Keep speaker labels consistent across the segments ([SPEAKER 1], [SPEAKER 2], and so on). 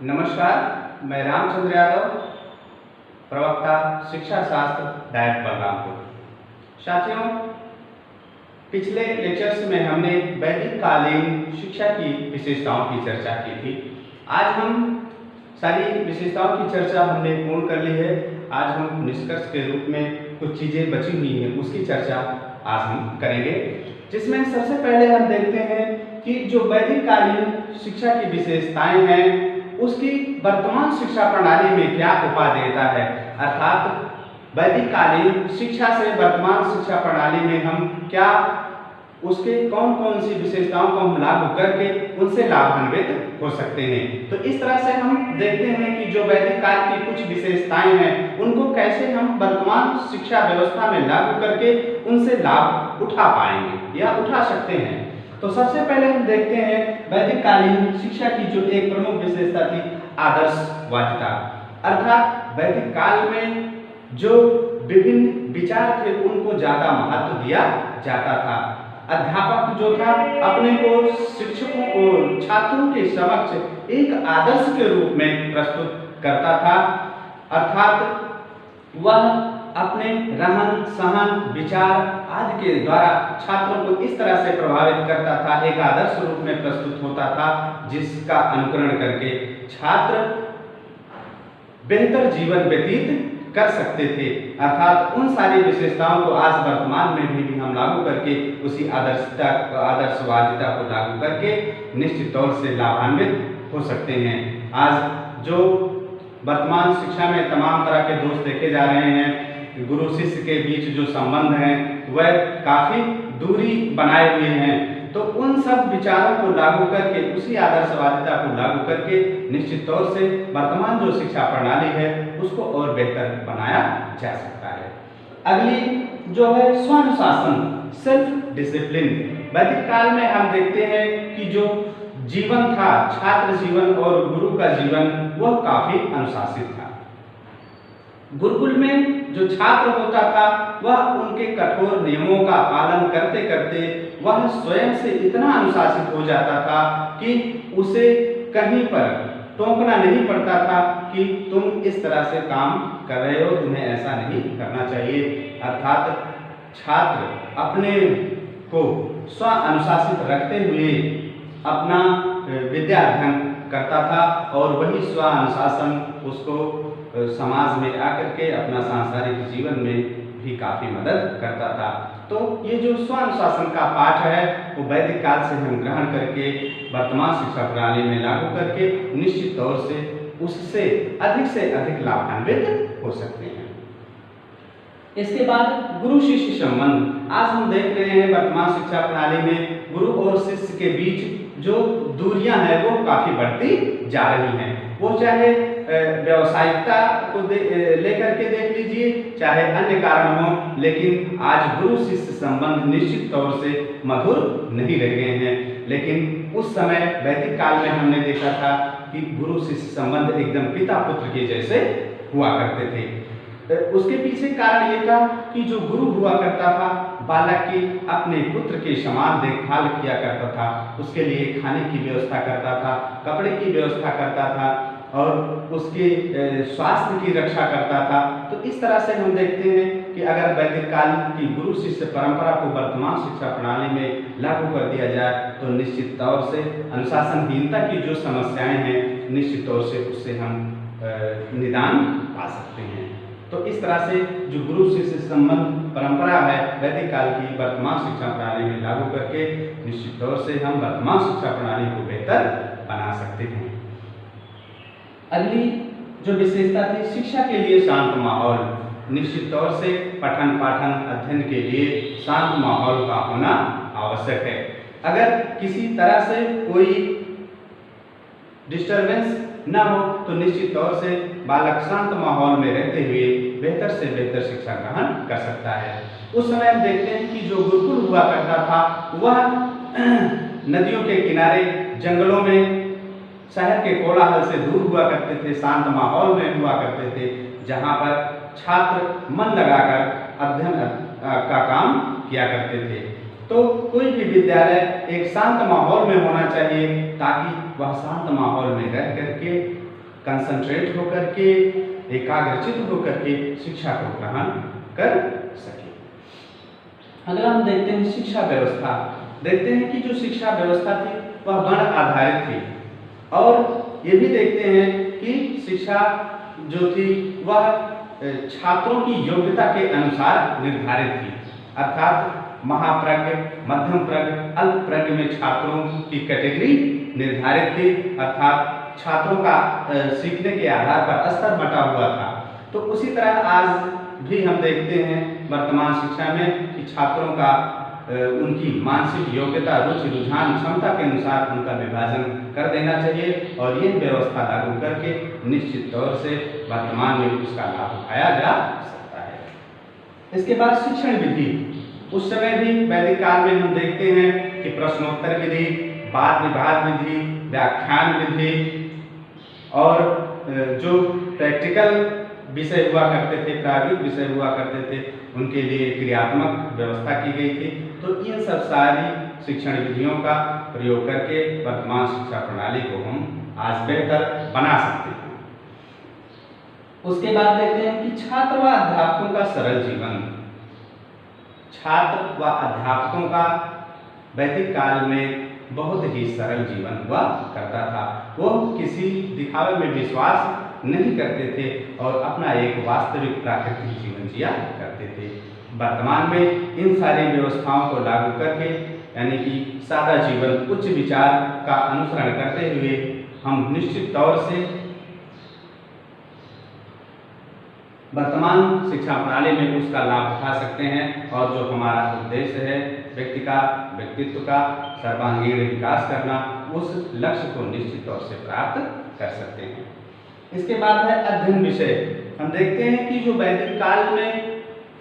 [SPEAKER 1] नमस्कार, मैं रामचंद्र यादव, प्रवक्ता शिक्षा शास्त्र डायट बलरामपुर। साथियों, पिछले लेक्चर्स में हमने वैदिक कालीन शिक्षा की विशेषताओं की चर्चा की थी। आज हम सारी विशेषताओं की चर्चा हमने पूर्ण कर ली है। आज हम निष्कर्ष के रूप में कुछ चीज़ें बची हुई हैं, उसकी चर्चा आज हम करेंगे, जिसमें सबसे पहले हम देखते हैं कि जो वैदिक कालीन शिक्षा की विशेषताएं हैं उसकी वर्तमान शिक्षा प्रणाली में क्या उपादेयता है, अर्थात वैदिक कालीन शिक्षा से वर्तमान शिक्षा प्रणाली में हम क्या उसके कौन कौन सी विशेषताओं को हम लागू करके उनसे लाभान्वित हो सकते हैं। तो इस तरह से हम देखते हैं कि जो वैदिक काल की कुछ विशेषताएं हैं उनको कैसे हम वर्तमान शिक्षा व्यवस्था में लागू करके उनसे लाभ उठा पाएंगे या उठा सकते हैं। तो सबसे पहले हम देखते हैं वैदिक कालीन शिक्षा की जो एक प्रमुख विशेषता थी, आदर्शवादिता। अर्थात वैदिक काल में जो विभिन्न विचार थे उनको ज्यादा महत्व दिया जाता था। अध्यापक जो था अपने को शिक्षकों को छात्रों के समक्ष एक आदर्श के रूप में प्रस्तुत करता था। अर्थात वह अपने रहन सहन विचार आदि के द्वारा छात्रों को इस तरह से प्रभावित करता था, एक आदर्श रूप में प्रस्तुत होता था जिसका अनुकरण करके छात्र बेहतर जीवन व्यतीत कर सकते थे। अर्थात उन सारी विशेषताओं को आज वर्तमान में भी हम लागू करके उसी आदर्शवादिता को लागू करके निश्चित तौर से लाभान्वित हो सकते हैं। आज जो वर्तमान शिक्षा में तमाम तरह के दोष देखे जा रहे हैं, गुरु शिष्य के बीच जो संबंध हैं वह काफी दूरी बनाए हुए हैं, तो उन सब विचारों को लागू करके उसी आदर्शवादिता को लागू करके निश्चित तौर से वर्तमान जो शिक्षा प्रणाली है उसको और बेहतर बनाया जा सकता है। अगली जो है स्वानुशासन, सेल्फ डिसिप्लिन। वैदिक काल में हम देखते हैं कि जो जीवन था, छात्र जीवन और गुरु का जीवन, वह काफी अनुशासित था। गुरुकुल में जो छात्र होता था वह उनके कठोर नियमों का पालन करते करते वह स्वयं से इतना अनुशासित हो जाता था कि उसे कहीं पर टोकना नहीं पड़ता था कि तुम इस तरह से काम कर रहे हो, तुम्हें ऐसा नहीं करना चाहिए। अर्थात छात्र अपने को स्व अनुशासित रखते हुए अपना विद्या अध्ययन करता था और वही स्व अनुशासन उसको समाज में आकर के अपना सांसारिक जीवन में भी काफी मदद करता था। तो ये जो स्व अनुशासन का पाठ है वो वैदिक काल से हम ग्रहण करके वर्तमान शिक्षा प्रणाली में लागू करके निश्चित तौर से उससे अधिक लाभान्वित हो सकते हैं। इसके बाद गुरु शिष्य संबंध। आज हम देख रहे हैं वर्तमान शिक्षा प्रणाली में गुरु और शिष्य के बीच जो दूरियां हैं वो काफी बढ़ती जा रही हैं। वो चाहे व्यावसायिकता को लेकर के देख लीजिए, चाहे अन्य कारण हो, लेकिन आज गुरु शिष्य संबंध निश्चित तौर से मधुर नहीं रह गए हैं। लेकिन उस समय वैदिक काल में हमने देखा था कि गुरु शिष्य संबंध एकदम पिता पुत्र के जैसे हुआ करते थे। उसके पीछे कारण ये था कि जो गुरु हुआ करता था बालक की अपने पुत्र के समान देखभाल किया करता था, उसके लिए खाने की व्यवस्था करता था, कपड़े की व्यवस्था करता था और उसके स्वास्थ्य की रक्षा करता था। तो इस तरह से हम देखते हैं कि अगर वैदिक काल की गुरु शिष्य परंपरा को वर्तमान शिक्षा प्रणाली में लागू कर दिया जाए तो निश्चित तौर से अनुशासनहीनता की जो समस्याएं हैं निश्चित तौर से उससे हम निदान पा सकते हैं। तो इस तरह से जो गुरु शिष्य संबंध परंपरा है वैदिक काल की वर्तमान शिक्षा प्रणाली में लागू करके निश्चित तौर से हम वर्तमान शिक्षा प्रणाली को बेहतर बना सकते हैं। अगली जो विशेषता थी, शिक्षा के लिए शांत माहौल। निश्चित तौर से पठन पाठन अध्ययन के लिए शांत माहौल का होना आवश्यक है। अगर किसी तरह से कोई डिस्टरबेंस न हो तो निश्चित तौर से बालक शांत माहौल में रहते हुए बेहतर से बेहतर शिक्षा ग्रहण कर सकता है। उस समय हम देखते हैं कि जो गुरुकुल हुआ करता था वह नदियों के किनारे, जंगलों में, शहर के कोलाहल से दूर हुआ करते थे, शांत माहौल में हुआ करते थे, जहाँ पर छात्र मन लगाकर अध्ययन का काम किया करते थे। तो कोई भी विद्यालय एक शांत माहौल में होना चाहिए ताकि वह शांत माहौल में रह करके कंसंट्रेट होकर के, एकाग्रचित होकर के शिक्षा को ग्रहण कर सके। अगर हम देखते हैं शिक्षा व्यवस्था, देखते हैं कि जो शिक्षा व्यवस्था थी वह वर्ण आधारित थी, और ये भी देखते हैं कि शिक्षा जो थी वह छात्रों की योग्यता के अनुसार निर्धारित थी। अर्थात महाप्रज्ञ, मध्यम प्रज्ञ, अल्प प्रज्ञ में छात्रों की कैटेगरी निर्धारित थी, अर्थात छात्रों का सीखने के आधार पर स्तर बटा हुआ था। तो उसी तरह आज भी हम देखते हैं वर्तमान शिक्षा में कि छात्रों का उनकी मानसिक योग्यता, रुचि, रुझान, क्षमता के अनुसार उनका विभाजन कर देना चाहिए, और यह व्यवस्था लागू करके निश्चित तौर से वर्तमान में उसका लाभ उठाया जा सकता है। इसके बाद शिक्षण विधि, उस समय भी वैदिक काल में हम देखते हैं कि प्रश्नोत्तर विधि, वाद विवाद विधि, व्याख्यान विधि, और जो प्रैक्टिकल विषय हुआ करते थे, प्रायोगिक विषय हुआ करते थे, उनके लिए क्रियात्मक व्यवस्था की गई थी। तो इन सब सारी शिक्षण विधियों का प्रयोग करके वर्तमान शिक्षा प्रणाली को हम आज बेहतर बना सकते हैं। उसके बाद देखते हैं कि छात्र व अध्यापकों का सरल जीवन। छात्र व अध्यापकों का वैदिक काल में बहुत ही सरल जीवन हुआ करता था। वो किसी दिखावे में विश्वास नहीं करते थे और अपना एक वास्तविक प्राकृतिक जीवन जिया करते थे। वर्तमान में इन सारी व्यवस्थाओं को लागू करके, यानी कि सादा जीवन, उच्च विचार का अनुसरण करते हुए हम निश्चित तौर से वर्तमान शिक्षा प्रणाली में उसका लाभ उठा सकते हैं, और जो हमारा उद्देश्य है व्यक्ति का, व्यक्तित्व का सर्वांगीण विकास करना, उस लक्ष्य को निश्चित तौर से प्राप्त कर सकते हैं। इसके बाद है अध्ययन विषय। हम देखते हैं कि जो वैदिक काल में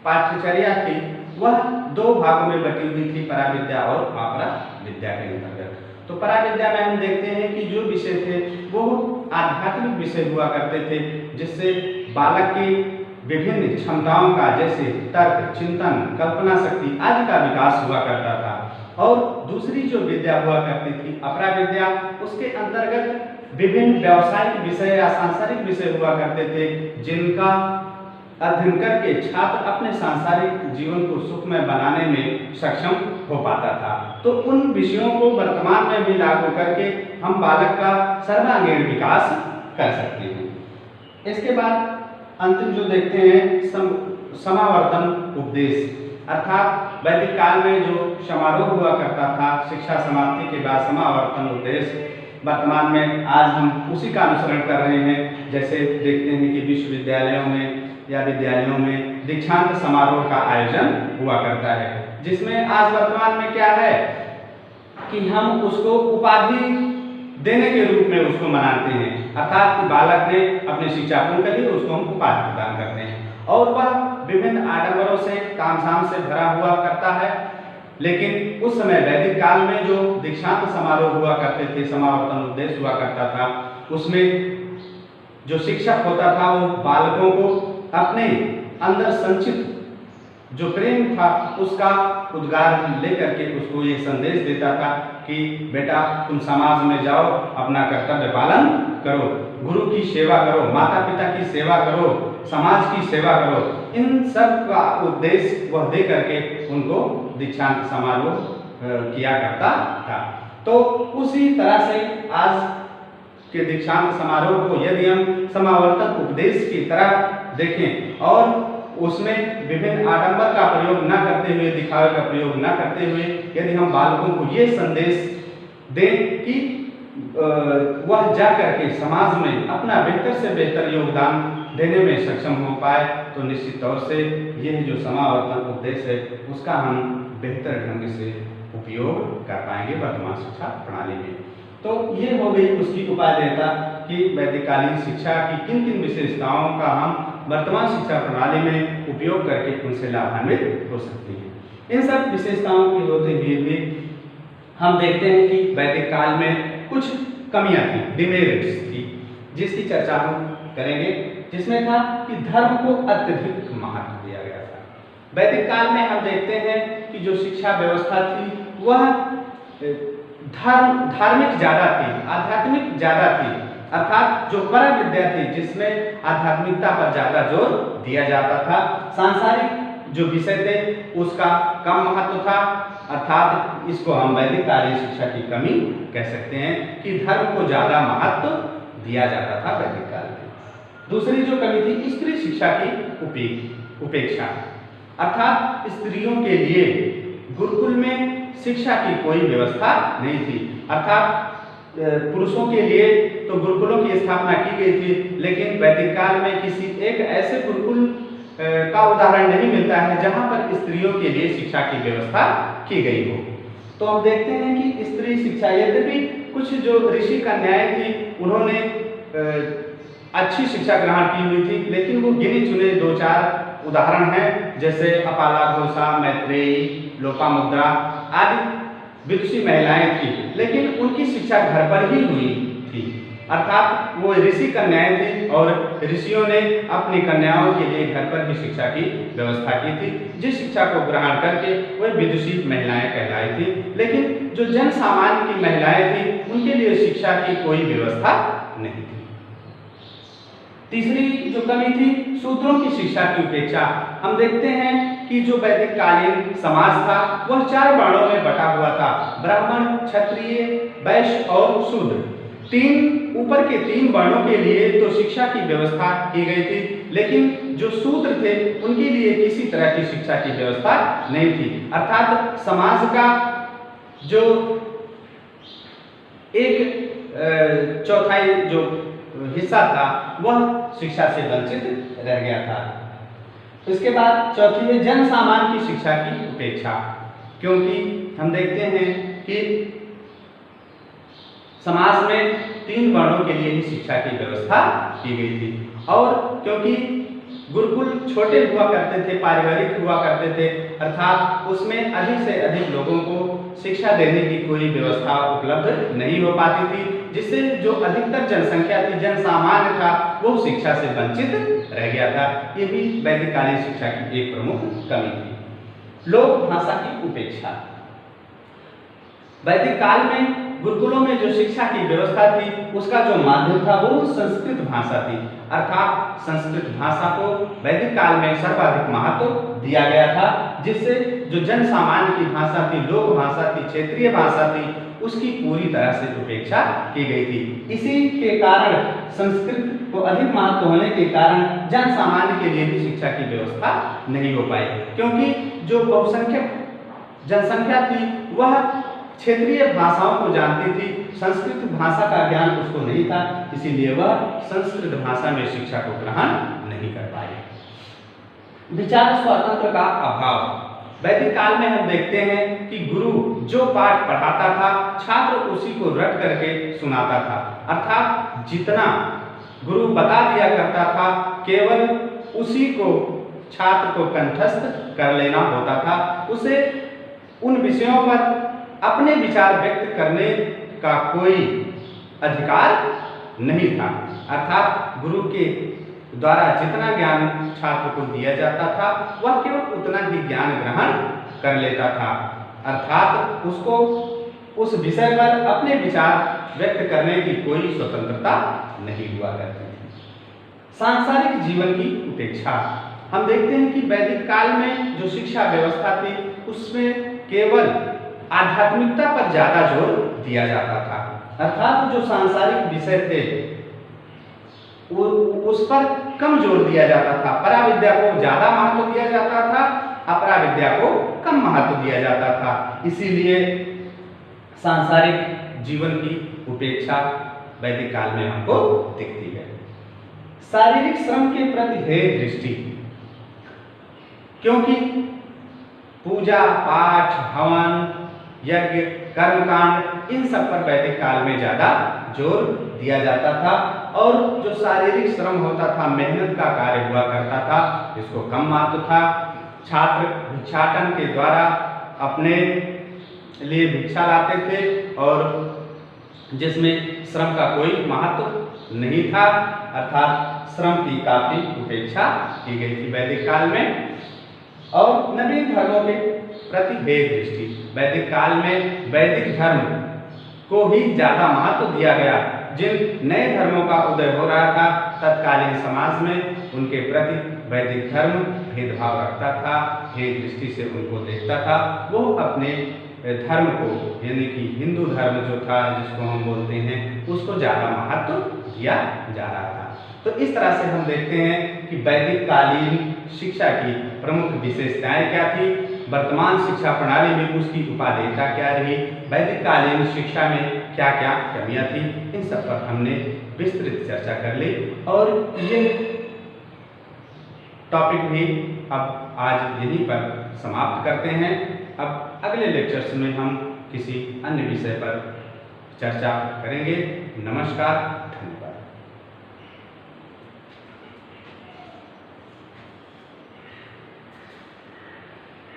[SPEAKER 1] पाठ्यचर्या थी वह दो भागों में बटी हुई थी, पराविद्या और अपरा विद्या के अंतर्गत। तो पराविद्या में हम देखते हैं कि जो विषय थे वो आध्यात्मिक विषय हुआ करते थे, जिससे बालक की विभिन्न क्षमताओं का, जैसे तर्क, चिंतन, कल्पना शक्ति आदि का विकास हुआ करता था। और दूसरी जो विद्या हुआ करती थी अपरा विद्या, उसके अंतर्गत विभिन्न व्यावसायिक विषय या सांसारिक विषय हुआ करते थे, जिनका अध्ययन करके छात्र अपने सांसारिक जीवन को सुखमय बनाने में सक्षम हो पाता था। तो उन विषयों को वर्तमान में भी लागू करके हम बालक का सर्वांगीण विकास कर सकते हैं। इसके बाद अंतिम जो देखते हैं समावर्तन उपदेश, अर्थात वैदिक काल में जो समारोह हुआ करता था शिक्षा समाप्ति के बाद, समावर्तन उपदेश, वर्तमान में आज हम उसी का अनुसरण कर रहे हैं। जैसे देखते हैं कि विश्वविद्यालयों में या विद्यालयों में दीक्षांत समारोह का आयोजन हुआ करता है, जिसमें आज वर्तमान में क्या है कि हम उसको उपाधि देने के रूप में उसको मनाते हैं, अर्थात कि बालक ने अपनी शिक्षा पूर्ण कर ली, उसको हम उपाधि प्रदान करते हैं, और वह विभिन्न आडंबरों से, तामझाम से भरा हुआ करता है। लेकिन उस समय वैदिक काल में जो दीक्षांत समारोह हुआ करते थे, समावर्तन उपदेश हुआ करता था, उसमें जो शिक्षक होता था वो बालकों को अपने अंदर संचित जो प्रेम था उसका उद्गार लेकर के उसको ये संदेश देता था कि बेटा तुम समाज में जाओ, अपना कर्तव्य पालन करो, गुरु की सेवा करो, माता पिता की सेवा करो, समाज की सेवा करो। इन सब का उद्देश्य वह दे करके उनको दीक्षांत समारोह किया करता था। तो उसी तरह से आज के दीक्षांत समारोह को यदि हम समावर्तन उपदेश की तरह देखें और उसमें विभिन्न आडंबर का प्रयोग न करते हुए, दिखावे का प्रयोग न करते हुए, यदि हम बालकों को ये संदेश दें कि वह जा करके समाज में अपना बेहतर से बेहतर योगदान देने में सक्षम हो पाए, तो निश्चित तौर से यह जो समावर्तन उपदेश है उसका हम बेहतर ढंग से उपयोग कर पाएंगे वर्तमान शिक्षा प्रणाली में। तो ये हो गई उसकी उपादेयता कि वैदिककालीन शिक्षा की किन किन विशेषताओं का हम वर्तमान शिक्षा प्रणाली में उपयोग करके उनसे लाभान्वित हो सकते हैं। इन सब विशेषताओं के होते हुए भी हम देखते हैं कि वैदिक काल में कुछ कमियां थी, डिमेरिट्स थी, जिसकी चर्चा हम करेंगे, जिसमें था कि धर्म को अत्यधिक महत्व दिया गया था। वैदिक काल में हम देखते हैं कि जो शिक्षा व्यवस्था थी वह धार्मिक ज्यादा थी, आध्यात्मिक ज्यादा थी, अर्थात जो परम विद्या थी जिसमें आध्यात्मिकता पर ज्यादा जोर दिया जाता था। सांसारिक जो विषय थे उसका कम महत्व था, अर्थात इसको हम वैदिक कालीन शिक्षा की कमी कह सकते हैं कि धर्म को ज्यादा महत्व दिया जाता था वैदिक काल में। दूसरी जो कमी थी स्त्री शिक्षा की उपेक्षा, अर्थात स्त्रियों के लिए गुरुकुल में शिक्षा की कोई व्यवस्था नहीं थी। अर्थात पुरुषों के लिए तो गुरुकुलों की स्थापना की गई थी, लेकिन वैदिक काल में किसी एक ऐसे गुरुकुल का उदाहरण नहीं मिलता है जहां पर स्त्रियों के लिए शिक्षा की व्यवस्था की गई हो। तो हम देखते हैं कि स्त्री शिक्षा, यद्यपि कुछ जो ऋषि कन्याएं थी उन्होंने अच्छी शिक्षा ग्रहण की हुई थी, लेकिन वो गिने चुने 2-4 उदाहरण हैं, जैसे अपाला घोषा, मैत्रेयी, लोपामुद्रा आदि विदुषी महिलाएं थी, लेकिन उनकी शिक्षा घर पर ही हुई थी। अर्थात वो ऋषि कन्याएं थी और ऋषियों ने अपनी कन्याओं के लिए घर पर ही शिक्षा की व्यवस्था की थी, जिस शिक्षा को ग्रहण करके वह विदुषी महिलाएं कहलाई थी। लेकिन जो जन सामान्य की महिलाएं थी उनके लिए शिक्षा की कोई व्यवस्था नहीं थी। तीसरी जो कमी थी शूद्रों की शिक्षा की उपेक्षा। हम देखते हैं कि जो वैदिक कालीन समाज था वह 4 वर्णों में बटा हुआ था, ब्राह्मण, क्षत्रिय, वैश्य और शूद्र। 3 ऊपर के 3 वर्णों के लिए तो शिक्षा की व्यवस्था की गई थी, लेकिन जो शूद्र थे उनके लिए किसी तरह की शिक्षा की व्यवस्था नहीं थी। अर्थात समाज का जो 1/4 जो हिस्सा था वह शिक्षा से वंचित रह गया था। इसके बाद चौथी है जन सामान्य की शिक्षा की उपेक्षा, क्योंकि हम देखते हैं कि समाज में 3 वर्णों के लिए ही शिक्षा की व्यवस्था की गई थी, और क्योंकि गुरुकुल छोटे हुआ करते थे, पारिवारिक हुआ करते थे, अर्थात उसमें अधिक से अधिक लोगों को शिक्षा देने की कोई व्यवस्था उपलब्ध नहीं हो पाती थी, जिससे जो अधिकतर जनसंख्या थी, जन सामान्य था, वो शिक्षा से वंचित रह गया था। ये भी वैदिक कालीन शिक्षा की एक प्रमुख कमी थी। लोक भाषा की उपेक्षा। वैदिक काल में गुरुकुलों में जो शिक्षा की व्यवस्था थी उसका जो माध्यम था वो संस्कृत भाषा थी, अर्थात संस्कृत भाषा को वैदिक काल में सर्वाधिक महत्व दिया गया था, जिससे जो जन सामान्य की भाषा थी, लोक भाषा थी, क्षेत्रीय भाषा थी, उसकी पूरी तरह से उपेक्षा की गई थी। इसी के कारण संस्कृत को अधिक महत्व होने के कारण जन सामान्य के लिए भी शिक्षा की व्यवस्था नहीं हो पाई, क्योंकि जो बहुसंख्यक जनसंख्या थी वह क्षेत्रीय भाषाओं को जानती थी, संस्कृत भाषा का ज्ञान उसको नहीं था, इसीलिए वह संस्कृत भाषा में शिक्षा को ग्रहण नहीं कर पाए। विचार स्वातंत्र का अभाव। वैदिक काल में हम देखते हैं कि गुरु जो पाठ पढ़ाता था छात्र उसी को रट करके सुनाता था, अर्थात जितना गुरु बता दिया करता था केवल उसी को छात्र को कंठस्थ कर लेना होता था। उसे उन विषयों पर अपने विचार व्यक्त करने का कोई अधिकार नहीं था, अर्थात गुरु के द्वारा जितना ज्ञान छात्र को दिया जाता था वह केवल उतना ही ज्ञान ग्रहण कर लेता था, अर्थात उसको उस विषय पर अपने विचार व्यक्त करने की कोई स्वतंत्रता नहीं हुआ करती थी। सांसारिक जीवन की उपेक्षा। हम देखते हैं कि वैदिक काल में जो शिक्षा व्यवस्था थी उसमें केवल आध्यात्मिकता पर ज्यादा जोर दिया जाता था, अर्थात जो सांसारिक विषय थे उस पर कम जोर दिया जाता था। पराविद्या को ज्यादा महत्व दिया जाता था, अपराविद्या को कम महत्व दिया जाता था। इसीलिए सांसारिक जीवन की उपेक्षा वैदिक काल में हमको दिखती है। शारीरिक श्रम के प्रति है दृष्टि, क्योंकि पूजा पाठ, हवन, यज्ञ, कर्मकांड इन सब पर वैदिक काल में ज्यादा जोर दिया जाता था, और जो शारीरिक श्रम होता था, मेहनत का कार्य हुआ करता था, इसको कम महत्व था। छात्र भिक्षाटन के द्वारा अपने लिए भिक्षा लाते थे और जिसमें श्रम का कोई महत्व नहीं था, अर्थात श्रम की काफी उपेक्षा की गई थी वैदिक काल में। और नवीन धर्मों के प्रति भेद दृष्टि। वैदिक काल में वैदिक धर्म को ही ज्यादा महत्व दिया गया, जिन नए धर्मों का उदय हो रहा था तत्कालीन समाज में उनके प्रति वैदिक धर्म भेदभाव रखता था, भेद दृष्टि से उनको देखता था। वो अपने धर्म को यानी कि हिंदू धर्म जो था जिसको हम बोलते हैं उसको ज़्यादा महत्व दिया जा रहा था। तो इस तरह से हम देखते हैं कि वैदिक कालीन शिक्षा की प्रमुख विशेषताएं क्या थी, वर्तमान शिक्षा प्रणाली में उसकी उपादेयता क्या रही, वैदिक कालीन शिक्षा में क्या क्या कमियां थी, इन सब पर हमने विस्तृत चर्चा कर ली। और ये टॉपिक भी अब आज यहीं पर समाप्त करते हैं। अब अगले लेक्चर्स में हम किसी अन्य विषय पर चर्चा करेंगे। नमस्कार।